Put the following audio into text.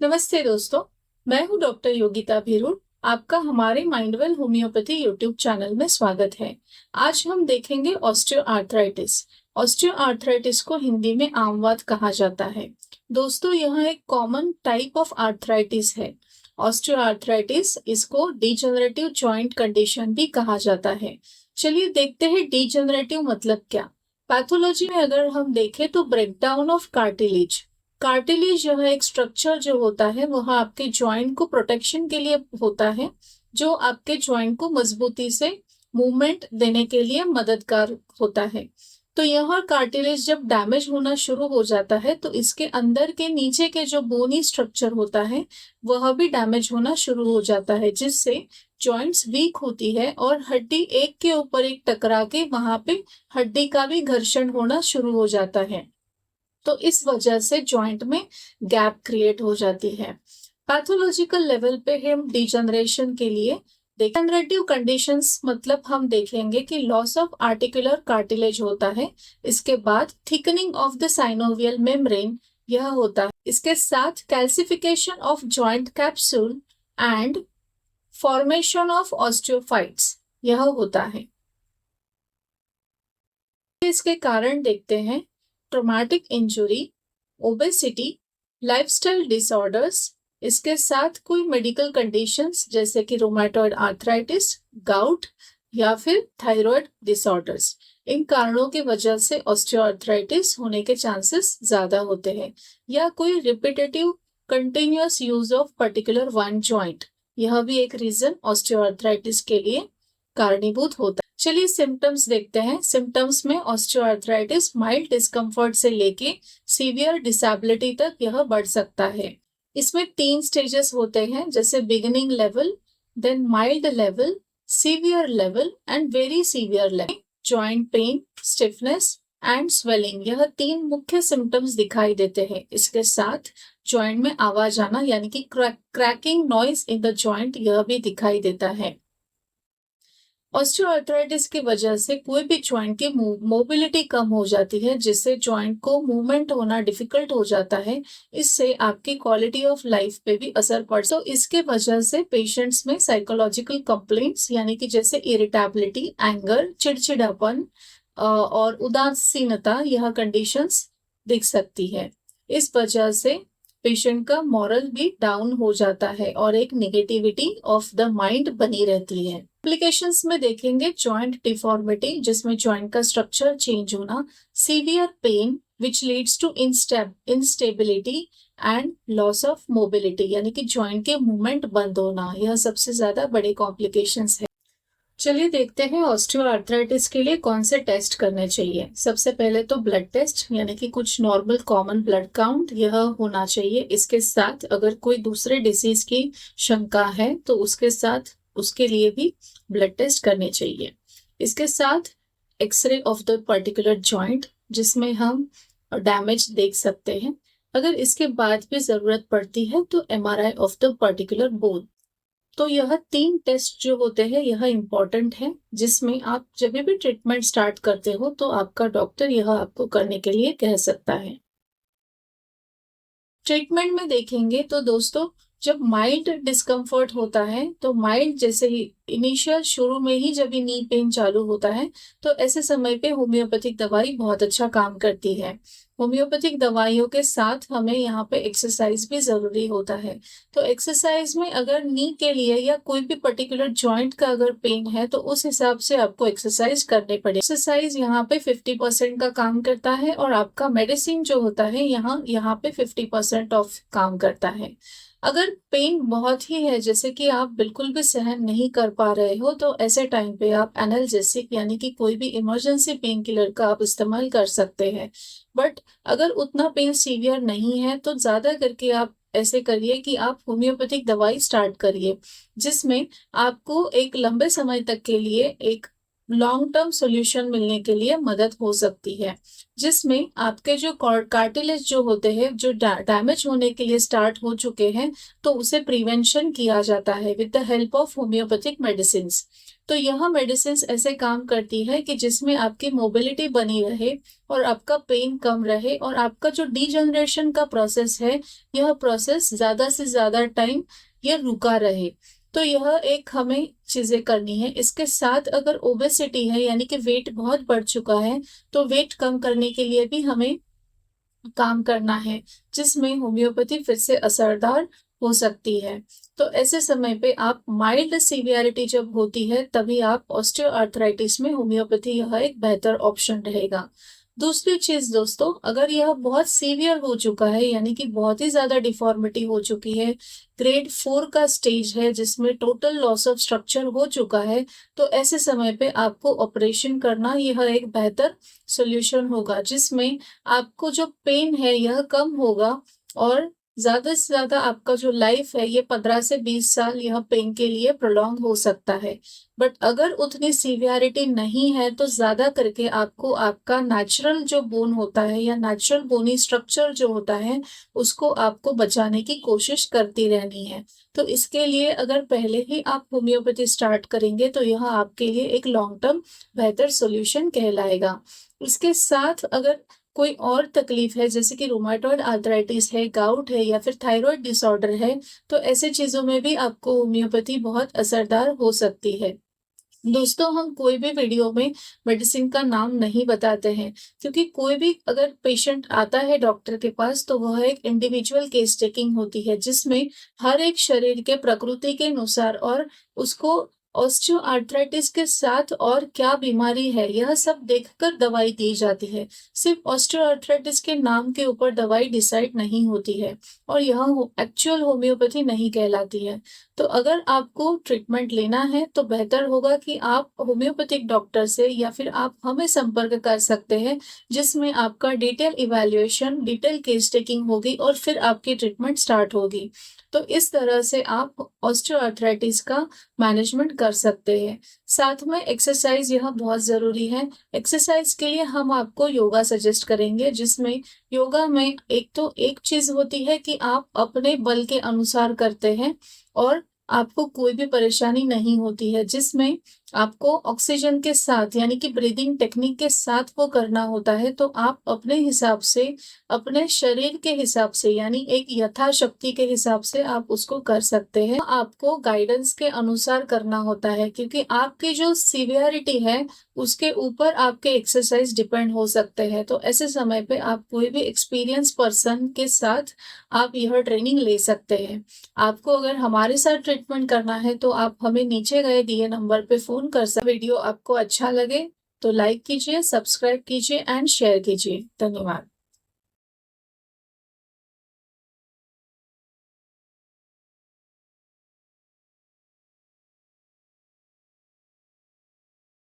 नमस्ते दोस्तों, मैं हूं डॉक्टर योगिता भिरुड। आपका हमारे माइंडवेल होम्योपैथी यूट्यूब चैनल में स्वागत है। आज हम देखेंगे ऑस्टियोआर्थराइटिस। ऑस्टियोआर्थराइटिस को हिंदी में आमवात कहा जाता है। दोस्तों, यह एक कॉमन टाइप ऑफ आर्थराइटिस है। ऑस्टियोआर्थराइटिस इसको डिजेनरेटिव जॉइंट कंडीशन भी कहा जाता है। चलिए देखते हैं डिजेनरेटिव मतलब क्या। पैथोलॉजी में अगर हम देखें तो ब्रेकडाउन ऑफ कार्टिलेज यह एक स्ट्रक्चर जो होता है वह आपके जॉइंट को प्रोटेक्शन के लिए होता है, जो आपके जॉइंट को मजबूती से मूवमेंट देने के लिए मददगार होता है। तो यह कार्टिलेज जब डैमेज होना शुरू हो जाता है तो इसके अंदर के नीचे के जो बोनी स्ट्रक्चर होता है वह भी डैमेज होना शुरू हो जाता है, जिससे जॉइंट्स वीक होती है और हड्डी एक के ऊपर एक टकरा के वहां पे हड्डी का भी घर्षण होना शुरू हो जाता है। तो इस वजह से जॉइंट में गैप क्रिएट हो जाती है। पैथोलॉजिकल लेवल पे हम डिजनरेशन के लिए डिजनरेटिव कंडीशंस मतलब हम देखेंगे कि लॉस ऑफ आर्टिकुलर कार्टिलेज होता है। इसके बाद thickening of the synovial membrane यह होता है। इसके साथ calcification of joint capsule and formation of osteophytes यह होता है। इसके कारण देखते हैं traumatic injury, obesity, lifestyle disorders, इसके साथ कोई मेडिकल कंडीशंस जैसे कि रोमेटॉइड आर्थराइटिस, गाउट या फिर थायराइड डिसऑर्डर्स। इन कारणों की वजह से ऑस्टियोआर्थराइटिस होने के चांसेस ज्यादा होते हैं। या कोई repetitive continuous use of particular one joint, यह भी एक रीजन ऑस्टियोआर्थराइटिस के लिए कारणीभूत होता है। चलिए सिम्टम्स देखते हैं। सिम्टम्स में ऑस्टियोआर्थराइटिस माइल्ड डिस्कम्फर्ट से लेके सीवियर डिसेबिलिटी तक यह बढ़ सकता है। इसमें 3 स्टेजेस होते हैं, जैसे beginning level, then mild level, severe level and very severe level. Joint pain, stiffness and swelling, यह 3 मुख्य सिम्टम्स दिखाई देते हैं। इसके साथ जॉइंट में आवाज आना यानी कि cracking noise in the joint यह भी दिखाई देता है। ऑस्टियोआर्थराइटिस की वजह से कोई भी जॉइंट की मोबिलिटी कम हो जाती है, जिससे जॉइंट को मूवमेंट होना डिफिकल्ट हो जाता है। इससे आपकी क्वालिटी ऑफ लाइफ पे भी असर पड़ता है। तो इसके वजह से पेशेंट्स में साइकोलॉजिकल कंप्लेंट्स यानी कि जैसे इरिटेबिलिटी, एंगर, चिड़चिड़ापन और उदासीनता यह कंडीशंस दिख सकती है। इस वजह से पेशेंट का मॉरल भी डाउन हो जाता है और एक नेगेटिविटी ऑफ द माइंड बनी रहती है। एप्लीकेशंस में देखेंगे जॉइंट डिफॉर्मिटी, जिसमें जॉइंट का स्ट्रक्चर चेंज होना, severe pain which leads to instability and loss of mobility यानी कि जॉइंट के मूवमेंट बंद होना, यह सबसे ज्यादा बड़े कॉम्प्लिकेशंस है। चलिए देखते हैं ऑस्टियोआर्थराइटिस के लिए कौन से टेस्ट करने चाहिए। सबसे पहले तो ब्लड टेस्ट यानी कि कुछ नॉर्मल कॉमन ब्लड काउंट यह होना चाहिए। इसके साथ अगर कोई दूसरे डिसीज की शंका है तो उसके साथ उसके लिए भी ब्लड टेस्ट करने चाहिए। इसके साथ x ray of the particular joint, जिसमें हम डैमेज देख सकते हैं। अगर इसके बाद भी जरूरत पड़ती है तो MRI of the particular bone. तो यह 3 टेस्ट जो होते हैं यह इम्पोर्टेंट है, जिसमें आप जब भी ट्रीटमेंट स्टार्ट करते हो तो आपका डॉक्टर यह आपको करने के लिए कह सकता है। ट्रीटमेंट में देखेंगे तो दोस्तों, जब माइल्ड डिस्कम्फर्ट होता है तो माइल्ड जैसे ही इनिशियल शुरू में ही जब नी पेन चालू होता है तो ऐसे समय पे होम्योपैथिक दवाई बहुत अच्छा काम करती है। होम्योपैथिक दवाइयों के साथ हमें यहाँ पे एक्सरसाइज भी जरूरी होता है। तो एक्सरसाइज में अगर नी के लिए या कोई भी पर्टिकुलर जॉइंट का अगर पेन है तो उस हिसाब से आपको एक्सरसाइज करने पड़े। एक्सरसाइज यहाँ पे 50% का काम करता है और आपका मेडिसिन जो होता है यहाँ पे 50% ऑफ काम करता है। अगर पेन बहुत ही है, जैसे कि आप बिल्कुल भी सहन नहीं कर पा रहे हो, तो ऐसे टाइम पे आप एनाल्जेसिक यानी कि कोई भी इमरजेंसी पेन किलर का आप इस्तेमाल कर सकते हैं। बट अगर उतना पेन सीवियर नहीं है तो ज्यादा करके आप ऐसे करिए कि आप होम्योपैथिक दवाई स्टार्ट करिए, जिसमें आपको एक लंबे समय तक के लिए एक लॉन्ग टर्म सॉल्यूशन मिलने के लिए मदद हो सकती है, जिसमें आपके जो कार्टिलेज जो होते हैं जो डैमेज होने के लिए स्टार्ट हो चुके हैं तो उसे प्रिवेंशन किया जाता है with the help of homeopathic medicine. तो यह मेडिसिन ऐसे काम करती है कि जिसमें आपकी मोबिलिटी बनी रहे और आपका पेन कम रहे और आपका जो डीजनरेशन का प्रोसेस है, यह प्रोसेस ज़्यादा से ज़्यादा टाइम ये रुका रहे। तो यह एक हमें चीज़ें करनी है। इसके साथ अगर ओबेसिटी है यानी कि वेट बहुत बढ़ चुका है, तो वेट कम करने के लिए भी हमें काम करना है, जिसमें होम्योपैथी फिर से असरदार हो सकती है। तो ऐसे समय पे आप माइल्ड सीवियरिटी जब होती है, तभी आप ऑस्टियोआर्थराइटिस में होम्योपैथी यह एक बेहतर ऑप्शन रहेगा। दूसरी चीज़ दोस्तों, अगर यह बहुत सीवियर हो चुका है यानी कि बहुत ही ज़्यादा डिफ़ॉर्मिटी हो चुकी है, ग्रेड 4 का स्टेज है जिसमें टोटल लॉस ऑफ स्ट्रक्चर हो चुका है, तो ऐसे समय पे आपको ऑपरेशन करना यह एक बेहतर सॉल्यूशन होगा, जिसमें आपको जो पेन है यह कम होगा और ज़्यादा से ज़्यादा आपका जो लाइफ है ये 15 से 20 साल यह पेन के लिए प्रोलॉन्ग हो सकता है। बट अगर उतनी सीवियरिटी नहीं है तो ज़्यादा करके आपको आपका नेचुरल जो बोन होता है या नेचुरल बोनी स्ट्रक्चर जो होता है, उसको आपको बचाने की कोशिश करती रहनी है। तो इसके लिए अगर पहले ही आप होम्योपैथी स्टार्ट करेंगे तो यह आपके लिए एक लॉन्ग टर्म बेहतर सॉल्यूशन कहलाएगा। इसके साथ अगर कोई और तकलीफ है जैसे कि रूमेटॉइड आर्थराइटिस है, गाउट है या फिर थायराइड डिसऑर्डर है, तो ऐसे चीज़ों में भी आपको होम्योपैथी बहुत असरदार हो सकती है। दोस्तों, हम कोई भी वीडियो में मेडिसिन का नाम नहीं बताते हैं, क्योंकि कोई भी अगर पेशेंट आता है डॉक्टर के पास तो वह एक इंडिविजुअल केस टेकिंग होती है, जिसमें हर एक शरीर के प्रकृति के अनुसार और उसको ऑस्टियोआर्थराइटिस के साथ और क्या बीमारी है यह सब देखकर दवाई दी जाती है। सिर्फ ऑस्टियोआर्थराइटिस के नाम के ऊपर दवाई डिसाइड नहीं होती है और यह एक्चुअल होम्योपैथी नहीं कहलाती है। तो अगर आपको ट्रीटमेंट लेना है तो बेहतर होगा कि आप होम्योपैथिक डॉक्टर से या फिर आप हमें संपर्क कर सकते हैं, जिसमें आपका detail evaluation, detail case taking होगी और फिर आपकी ट्रीटमेंट स्टार्ट होगी। तो इस तरह से आप ऑस्टियोआर्थराइटिस का मैनेजमेंट कर सकते हैं। साथ में एक्सरसाइज यह बहुत ज़रूरी है। एक्सरसाइज के लिए हम आपको योगा सजेस्ट करेंगे, जिसमें योगा में एक तो एक चीज़ होती है कि आप अपने बल के अनुसार करते हैं और आपको कोई भी परेशानी नहीं होती है, जिसमें आपको ऑक्सीजन के साथ यानी कि ब्रीदिंग टेक्निक के साथ वो करना होता है। तो आप अपने हिसाब से, अपने शरीर के हिसाब से यानी एक यथाशक्ति के हिसाब से आप उसको कर सकते हैं। आपको गाइडेंस के अनुसार करना होता है, क्योंकि आपकी जो सीवियरिटी है उसके ऊपर आपके एक्सरसाइज डिपेंड हो सकते हैं। तो ऐसे समय पे आप कोई भी एक्सपीरियंस पर्सन के साथ आप यह ट्रेनिंग ले सकते हैं। आपको अगर हमारे साथ ट्रीटमेंट करना है तो आप हमें नीचे गए दिए नंबर पे फ़ोन कर सकते। वीडियो आपको अच्छा लगे तो लाइक कीजिए, सब्सक्राइब कीजिए एंड शेयर कीजिए। धन्यवाद।